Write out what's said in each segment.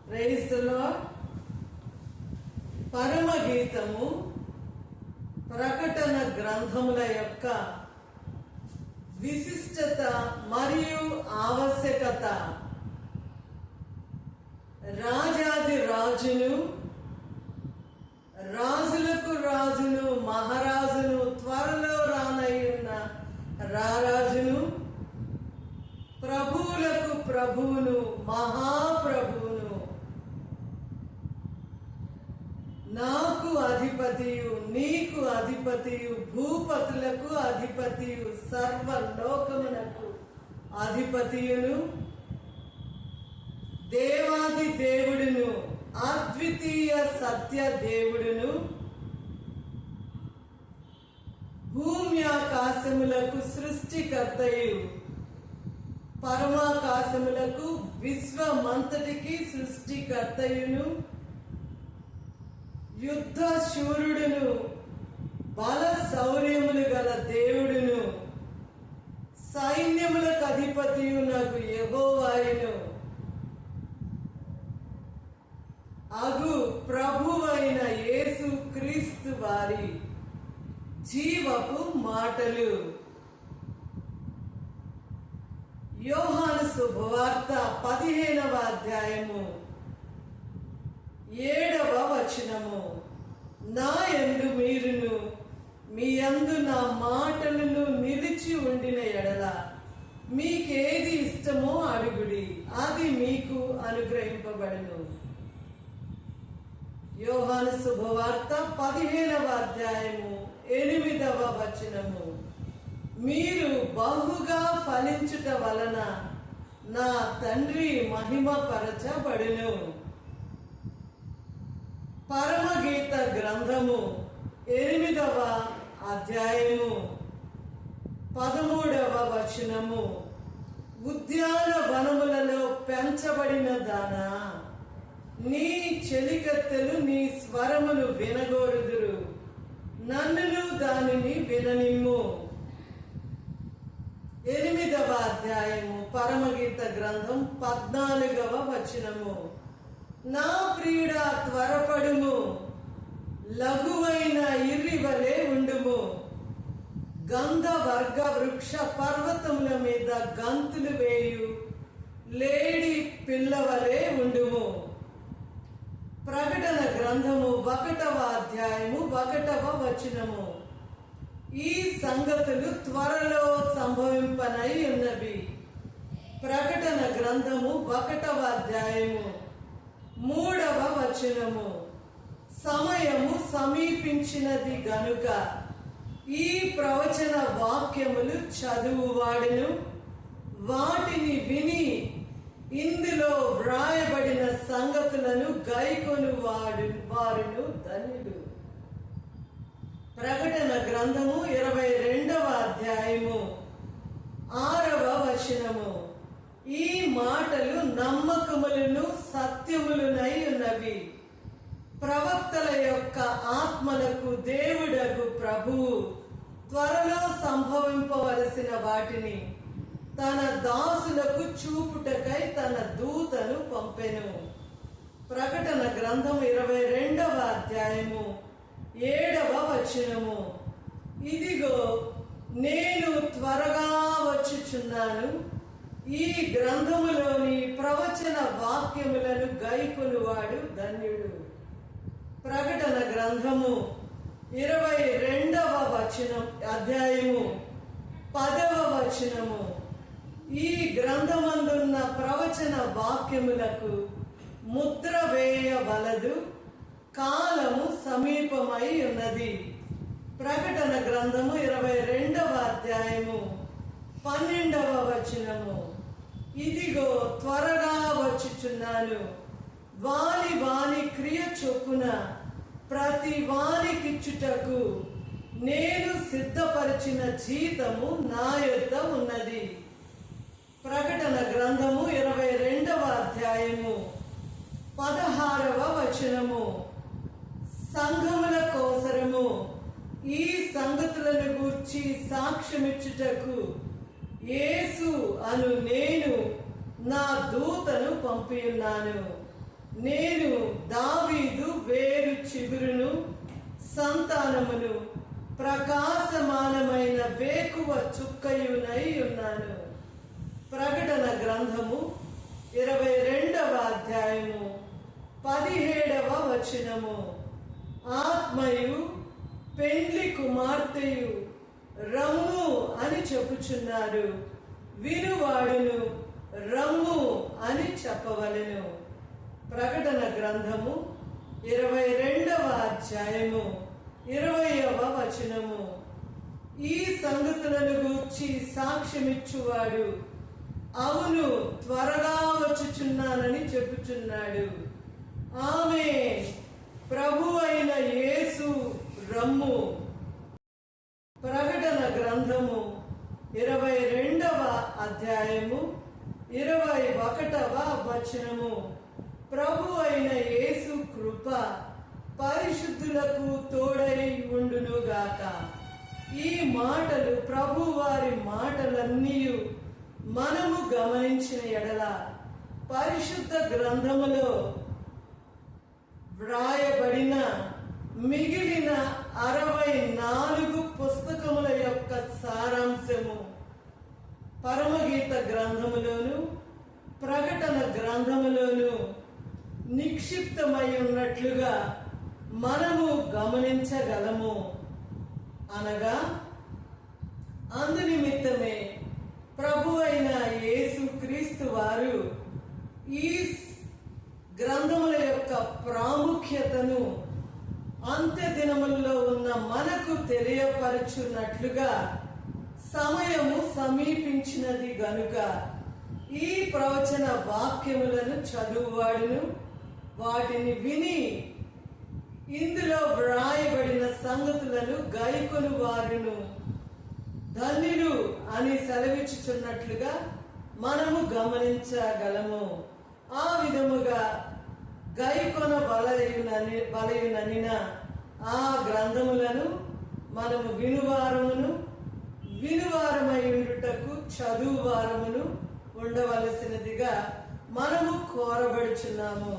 Praise the lord. పరమ గీతము ప్రకటన గ్రంథముల యొక్క విశిష్టత మరియు ఆవశ్యకత. రాజాది రాజును, రాజులకు రాజును, మహారాజును, త్వరలో రానయ్యున్న రారాజును, ప్రభువులకు ప్రభువును, మహాప్రభువును, నాకు అధిపతియు, నీకు అధిపతియు, భూపతులకు అధిపతియు, సర్వలోకమునకు అధిపతియును, దేవాది దేవుడును, అద్వితీయ సత్య దేవుడును, భూమి ఆకాశములకు సృష్టికర్తయు, పరమాకాశములకు విశ్వమంతటికి సృష్టికర్తయును, యుద్ధ శూరుడును, బల శౌర్యములు గల దేవుడును, సైన్యములకు అధిపతియు నాకు యెహోవాయును అగు ప్రభువైన యేసు క్రీస్తు వారి జీవపు మాటలు. యోహాను శుభవార్త 15వ అధ్యాయము 7వ వచనము. నా యందు మీరును, మీ యందు నా మాటలను నిలిచి ఉండిన ఎడల మీకేది ఇష్టమో అడుగుడి, అది మీకు అనుగ్రహింపబడును. యోహాను శుభవార్త 15వ అధ్యాయము 8వ వచనము. మీరు బహుగా ఫలించుట వలన నా తండ్రి మహిమపరచబడును. పరమగీత గ్రంథము 8వ అధ్యాయము 13వ వచనము. ఉద్యాన వనములలో పెంచబడిన దానా, నీ చెలికత్తెలు నీ స్వరమును వినగోరుదురు, నన్నును దానిని విననిమ్ము. 8వ అధ్యాయము పరమగీత గ్రంథం 14వ వచనము. నా ప్రియుడా త్వరపడుము, లఘువైన ఇర్రి వలె ఉండుము, గంధవర్గ వృక్ష పర్వతముల మీద గంతులు వేయు లేడి పిల్లవలే ఉండుము. ప్రకటన గ్రంథము 1వ అధ్యాయము 1వ వచనము. ఈ సంగతులు త్వరలో సంభవింపనై ఉన్నవి. ప్రకటన గ్రంథము 1వ అధ్యాయము 3వ వచనము. సమయము సమీపించినది గనుక ఈ ప్రవచన వాక్యములు చదువువాడును, వాటిని విని ఇందులో వ్రాయబడిన సంగతులను గైకొను వారును ధన్యులు. ప్రకటన గ్రంథము 22వ అధ్యాయము 6వ వచనము. ఈ మాటలు నమ్మకములను సత్యములునై ఉన్నవి. ప్రవక్తల యొక్క ఆత్మలకు దేవుడగు ప్రభువు త్వరలో సంభవింపవలసిన వాటిని తన దాసులకు చూపుటకై తన దూతను పంపెను. ప్రకటన గ్రంథం 22వ అధ్యాయము 7వ వచనము. ఇదిగో నేను త్వరగా వచ్చుచున్నాను, ఈ గ్రంథములోని ప్రవచన వాక్యములను గైకొనువాడు ధన్యుడు. ప్రకటన గ్రంథము 22వ అధ్యాయము 10వ వచనము. ఈ గ్రంథమందున్న ప్రవచన వాక్యములకు ముద్ర వేయవలదు, కాలము సమీపమై ఉన్నది. ప్రకటన గ్రంథము 22వ అధ్యాయము 12వ వచనము. ఇదిగో త్వరగా వచ్చుచున్నాను, వాని వాని క్రియ చొప్పున ప్రతి వానికిచ్చుటకు నేను సిద్ధపరిచిన జీతము నా యొద్ద ఉన్నది. ప్రకటన గ్రంథము 22వ అధ్యాయము 16వ వచనము. సంఘముల కోసరము ఈ సంగతులను గూర్చి సాక్ష్యమిచ్చుటకు యేసు అను నేను నా దూతను పంపియున్నాను. నేను దావీదు వేరు చిగురును, సంతానమును, ప్రకాశమానమైన వేకువ చుక్కయునై ఉన్నాను. ప్రకటన గ్రంథము 22వ అధ్యాయము 17వ వచనము. ఆత్మయు పెండ్లి కుమార్తెయు రమ్ము అని చెప్పుచున్నారు, వినువాడును రమ్ము అని చెప్పవలెను. ప్రకటన గ్రంథము 22వ అధ్యాయము 20వ వచనము. ఈ సంగతులను గూర్చి సాక్ష్యమిచ్చువాడు అవును త్వరగా వచ్చుచున్నానని చెప్పుచున్నాడు. ఆమె ప్రభు అయిన యేసు రమ్ము. ప్రకటన గ్రంథము 22వ అధ్యాయము 21వ వచనము. ప్రభు అయిన యేసు కృప పరిశుద్ధులకు తోడై ఉండునుగాక. ఈ మాటలు ప్రభు వారి మాటలన్నీ మనము గమనించిన ఎడల పరిశుద్ధ గ్రంథములో వ్రాయబడిన మిగిలిన 64 పుస్తకముల యొక్క సారాంశము పరమగీత గ్రంథములోను ప్రకటన గ్రంథములోను నిక్షిప్తమై ఉన్నట్లుగా మనము గమనించగలము. అనగా అందునిమిత్తమే ప్రభు అయిన యేసు క్రీస్తు వారు ఈ గ్రంథముల యొక్క ప్రాముఖ్యతను అంత్య దినముల్లో ఉన్న మనకు తెలియపరచున్నట్లుగా సమయము సమీపించినది గనుక ఈ ప్రవచన వాక్యములను చదువువాడును వాటిని విని ఇందులో వ్రాయబడిన సంగతులను గైకొను వారును ధన్యులు అని సెలవిచ్చుచున్నట్లుగా మనము గమనించగలము. ఆ విధముగా గైకొన బలయుననిన ఆ గ్రంథములను మనము వినువారమైండుటకు చదువువారమును ఉండవలసినదిగా మనము కోరబడుచున్నాము.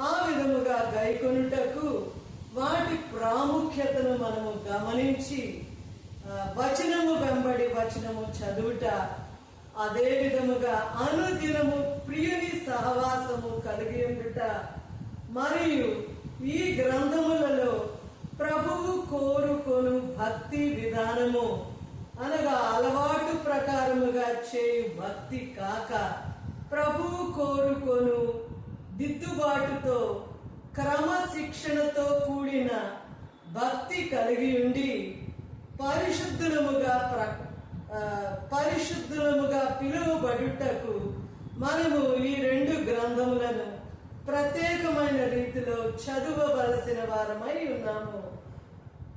ఆ విధముగా గైకొనుటకు వాటి ప్రాముఖ్యతను మనము గమనించి వచనము వెంబడి వచనము చదువుట, అదే విధముగా అనుదినము ప్రియుని సహవాసము కలిగి ఉండుట, మరియు ఈ గ్రంథములలో ప్రభువు కోరుకొను భక్తి విధానము అనగా అలవాటు ప్రకారముగా చేయు భక్తి కాక ప్రభువు కోరుకొను దిద్దుబాటుతో క్రమశిక్షణతో కూడిన భక్తి కలిగి ఉండి పరిశుద్ధులముగా పిలువబడుటకు మనము ఈ 2 గ్రంథములను ప్రత్యేకమైన రీతిలో చదువవలసిన వారమై ఉన్నాము.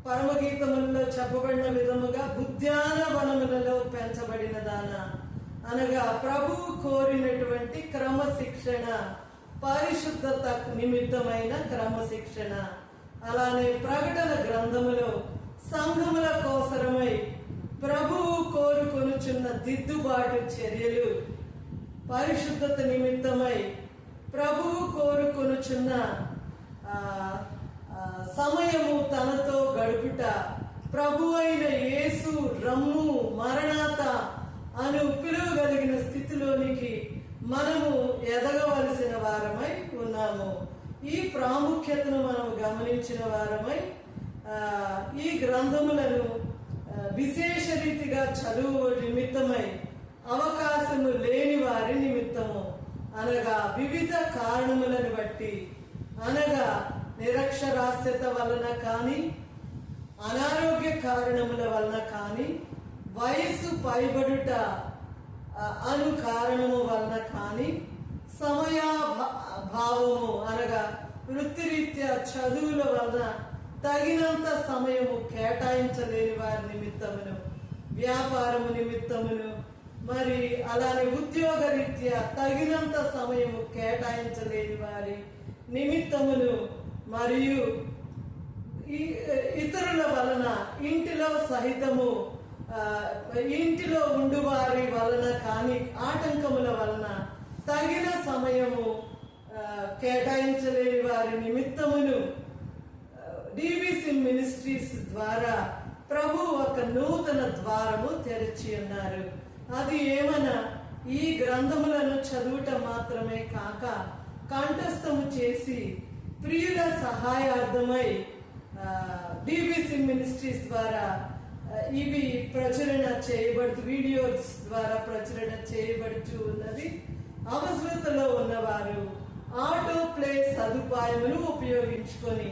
పరమగీతములలో చెప్పబడిన విధముగా ఉద్యాన వనములలో పెంచబడిన దాన అనగా ప్రభువు కోరినటువంటి క్రమశిక్షణ, పరిశుద్ధత నిమిత్తమైన క్రమశిక్షణ. అలానే ప్రకటన గ్రంథములో సంఘముల కోసరమై ప్రభువు కోరుకొనుచున్న దిద్దుబాటు చర్యలు, పరిశుద్ధత నిమిత్తమై ప్రభువు కోరుకొనుచున్న సమయము తనతో గడుపుట, ప్రభు అయిన యేసు రమ్ము మరణాత అను పిలువగలిగిన స్థితిలోనికి మనము ఎదగవలసిన వారమై ఉన్నాము. ఈ ప్రాముఖ్యతను మనము గమనించిన వారమై ఈ గ్రంథములను విశేష రీతిగా చదువు నిమిత్తమై అవకాశము లేని వారి నిమిత్తము అనగా వివిధ కారణములను బట్టి, అనగా నిరక్షరాస్యత వలన కానీ, అనారోగ్య కారణముల వలన కానీ, వయసు పైబడుట అను కారణము వలన కానీ, సమయాభావము అనగా వృత్తిరీత్యా చదువుల వలన తగినంత సమయము కేటాయించలేని వారి నిమిత్తమును, వ్యాపారము నిమిత్తమును, మరి అలానే ఉద్యోగ రీత్యా తగినంత సమయము కేటాయించలేని వారి నిమిత్తమును, మరియు ఇతరుల వలన ఇంటిలో సహితము ఇంటిలో ఉండువారి వలన కానీ ఆటంకముల వలన తగిన సమయము కేటాయించలేని వారి నిమిత్తమును డిబిసి మినిస్ట్రీస్ ద్వారా ప్రభు ఒక నూతన ద్వారము తెరిచి ఉన్నారు. అది ఏమన్నా ఈ గ్రంథములను చదువుట మాత్రమే కాక కంఠస్థము చేసి ప్రియుల సహాయార్థమై డిబిసి మినిస్ట్రీస్ ద్వారా ఇవి ప్రచురణ చేయబడుతూ వీడియోస్ ద్వారా ప్రచురణ చేయబడుతూ ఉన్నది. అవసరతలో ఉన్నవారు ఆటో ప్లే సదుపాయమును ఉపయోగించుకొని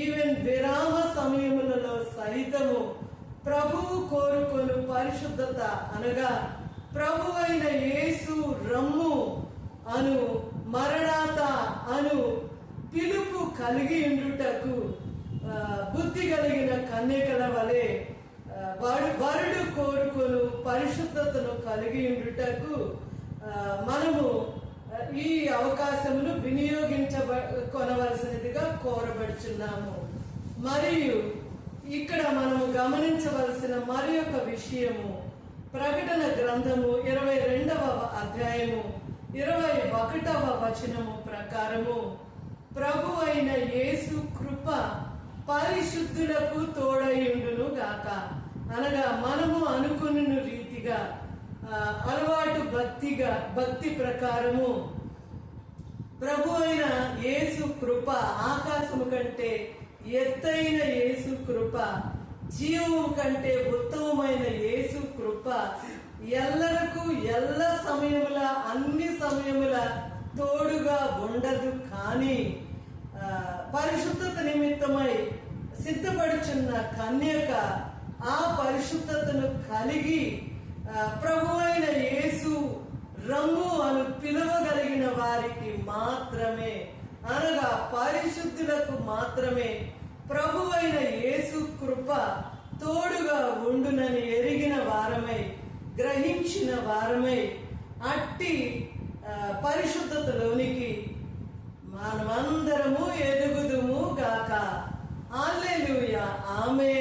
ఈవెన్ విరామ సమయములలో సహితము ప్రభువు కోరుకొను పరిశుద్ధత అనగా ప్రభు అయిన యేసు రమ్ము అను మరణాత అను పిలుపు కలిగి ఉండుటకు బుద్ధి కలిగిన కన్యకల వలె వరుడు కోరుకొను పరిశుద్ధతను కలిగి ఉండుటకు మనము ఈ అవకాశమును కొనవలసినదిగా కోరబడుచున్నాము. మరియు ఇక్కడ మనము గమనించవలసిన మరి ఒక విషయము, ప్రకటన గ్రంథము 22వ అధ్యాయము 21వ వచనము ప్రకారము ప్రభు అయిన యేసు కృప పరిశుద్ధులకు తోడయుండును గాక. అనగా మనము అనుకున్న రీతిగా అలవాటు భక్తి ప్రకారము ప్రభు అయిన యేసు కృప, ఆకాశము కంటే ఎత్తైన యేసు కృప, జీవము కంటే ఉత్తమమైన యేసు కృప ఎల్లరకు ఎల్ల సమయముల అన్ని సమయముల తోడుగా ఉండదు. కానీ పరిశుద్ధత నిమిత్తమై సిద్ధపడుచున్న కన్యక ఆ పరిశుద్ధతను కలిగి ప్రభు అయిన యేసు రమ్ము అను పిలువగలిగిన వారికి మాత్రమే, అనగా పరిశుద్ధులకు మాత్రమే ప్రభు అయిన యేసు కృప తోడుగా ఉండునని ఎరిగిన వారమై, గ్రహించిన వారమై అట్టి పరిశుద్ధతలోనికి మనమందరము ఎదుగుదుము గాక. హల్లెలూయా, ఆమేన్.